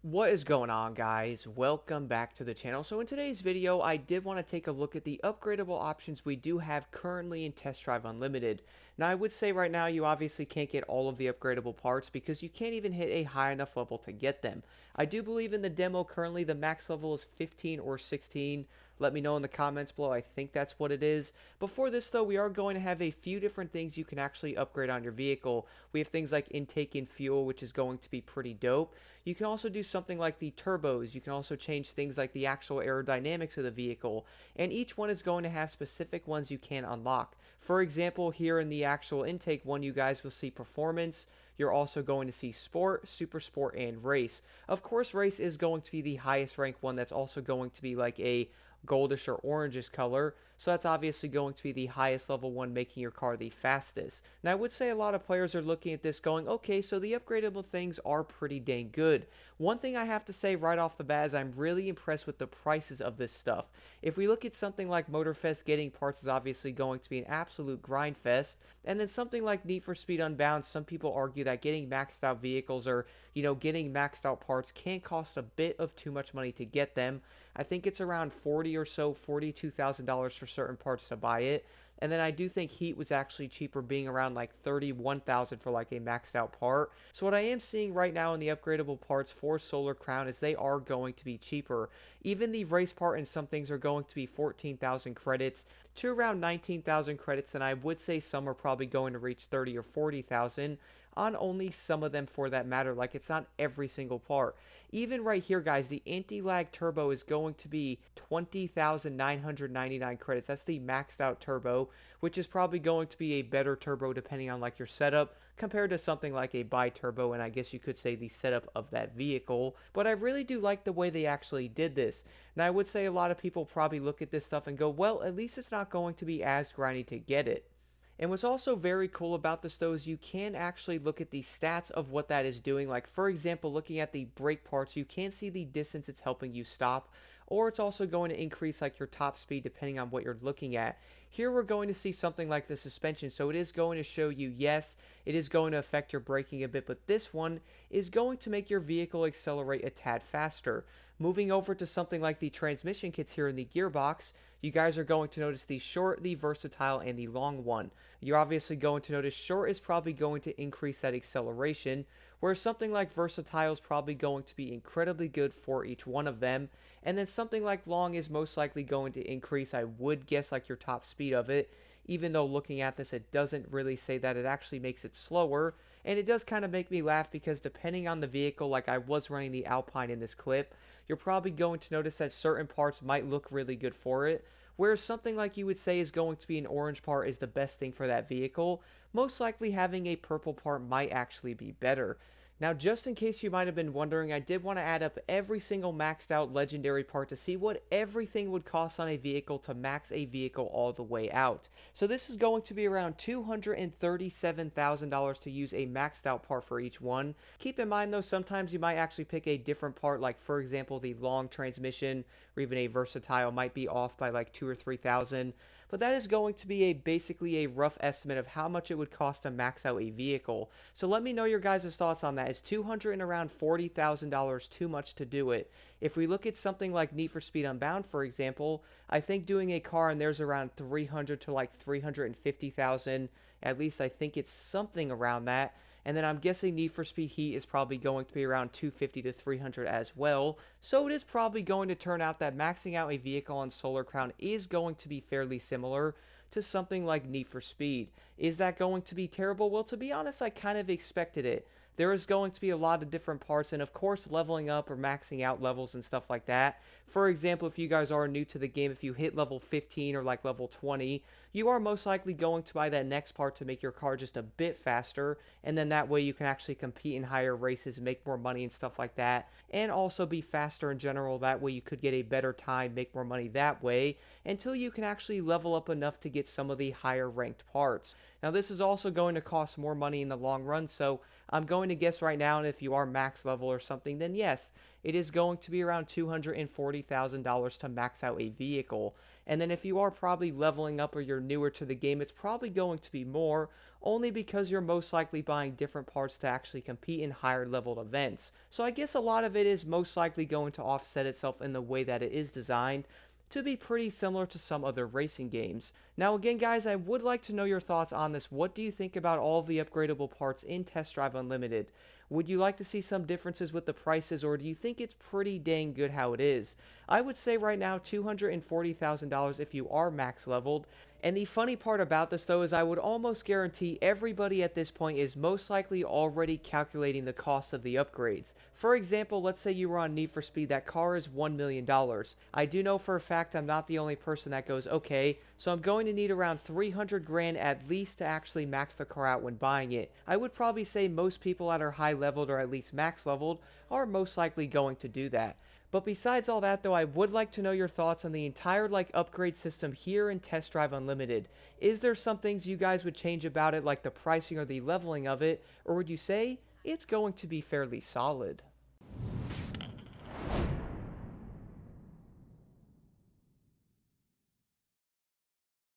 What is going on, guys? Welcome back to the channel. So in today's video, I did want to take a look at the upgradable options we do have currently in Test Drive Unlimited. Now, I would say right now you obviously can't get all of the upgradable parts because you can't even hit a high enough level to get them. I do believe in the demo currently the max level is 15 or 16. Let me know in the comments below. I think that's what it is. Before this, though, we are going to have a few different things you can actually upgrade on your vehicle. We have things like intake and fuel, which is going to be pretty dope. You can also do something like the turbos. You can also change things like the actual aerodynamics of the vehicle. And each one is going to have specific ones you can unlock. For example, here in the actual intake one, you guys will see performance. You're also going to see sport, super sport, and race. Of course, race is going to be the highest ranked one. That's also going to be like a goldish or orangish color. So that's obviously going to be the highest level one, making your car the fastest. Now I would say a lot of players are looking at this going, okay, so the upgradable things are pretty dang good. One thing I have to say right off the bat is I'm really impressed with the prices of this stuff. If we look at something like Motorfest, getting parts is obviously going to be an absolute grind fest. And then something like Need for Speed Unbound, some people argue that getting maxed out vehicles or, getting maxed out parts can cost a bit of too much money to get them. I think it's around 40 or so, $42,000 for certain parts to buy it. And then I do think Heat was actually cheaper, being around like 31,000 for like a maxed out part. So what I am seeing right now in the upgradable parts for Solar Crown is they are going to be cheaper. Even the race part and some things are going to be 14,000 credits to around 19,000 credits, and I would say some are probably going to reach 30 or 40,000 on only some of them for that matter. Like, it's not every single part. Even right here, guys, the anti-lag turbo is going to be 20,999 credits. That's the maxed out turbo, which is probably going to be a better turbo depending on like your setup compared to something like a bi-turbo, and I guess you could say the setup of that vehicle. But I really do like the way they actually did this. Now, I would say a lot of people probably look at this stuff and go, well, at least it's not going to be as grindy to get it. And what's also very cool about this though is you can actually look at the stats of what that is doing. Like, for example, looking at the brake parts, you can see the distance it's helping you stop, or it's also going to increase like your top speed depending on what you're looking at. Here we're going to see something like the suspension. So it is going to show you, yes, it is going to affect your braking a bit, but this one is going to make your vehicle accelerate a tad faster. Moving over to something like the transmission kits here in the gearbox, you guys are going to notice the short, the versatile, and the long one. You're obviously going to notice short is probably going to increase that acceleration, whereas something like versatile is probably going to be incredibly good for each one of them. And then something like long is most likely going to increase, I would guess, like your top speed of it. Even though looking at this, it doesn't really say that. It actually makes it slower. And it does kind of make me laugh because depending on the vehicle, like I was running the Alpine in this clip, you're probably going to notice that certain parts might look really good for it. Whereas something like you would say is going to be an orange part is the best thing for that vehicle, most likely having a purple part might actually be better. Now, just in case you might have been wondering, I did want to add up every single maxed out legendary part to see what everything would cost on a vehicle to max a vehicle all the way out. So this is going to be around $237,000 to use a maxed out part for each one. Keep in mind though, sometimes you might actually pick a different part, like for example the long transmission or even a versatile might be off by like 2 or 3,000. But that is going to be basically a rough estimate of how much it would cost to max out a vehicle. So let me know your guys' thoughts on that. Is 200 and around $40,000 too much to do it? If we look at something like Need for Speed Unbound, for example, I think doing a car and there's around 300 to like 350,000. At least I think it's something around that. And then I'm guessing Need for Speed Heat is probably going to be around 250 to 300 as well. So it is probably going to turn out that maxing out a vehicle on Solar Crown is going to be fairly similar to something like Need for Speed. Is that going to be terrible? Well, to be honest, I kind of expected it. There is going to be a lot of different parts, and of course, leveling up or maxing out levels and stuff like that. For example, if you guys are new to the game, if you hit level 15 or like level 20, you are most likely going to buy that next part to make your car just a bit faster, and then that way you can actually compete in higher races, make more money and stuff like that, and also be faster in general. That way you could get a better time, make more money that way, until you can actually level up enough to get some of the higher ranked parts. Now this is also going to cost more money in the long run, so I'm going to guess right now, and if you are max level or something, then yes, it is going to be around $240,000 to max out a vehicle. And then if you are probably leveling up or you're newer to the game, it's probably going to be more, only because you're most likely buying different parts to actually compete in higher leveled events. So I guess a lot of it is most likely going to offset itself in the way that it is designed to be pretty similar to some other racing games. Now again guys, I would like to know your thoughts on this. What do you think about all of the upgradable parts in Test Drive Unlimited? Would you like to see some differences with the prices, or do you think it's pretty dang good how it is? I would say right now $240,000 if you are max leveled. And the funny part about this though is I would almost guarantee everybody at this point is most likely already calculating the cost of the upgrades. For example, let's say you were on Need for Speed, that car is $1 million. I do know for a fact I'm not the only person that goes, okay, so I'm going to need around 300 grand at least to actually max the car out when buying it. I would probably say most people that are high leveled or at least max leveled are most likely going to do that. But besides all that though, I would like to know your thoughts on the entire upgrade system here in Test Drive Unlimited. Is there some things you guys would change about it, like the pricing or the leveling of it, or would you say it's going to be fairly solid?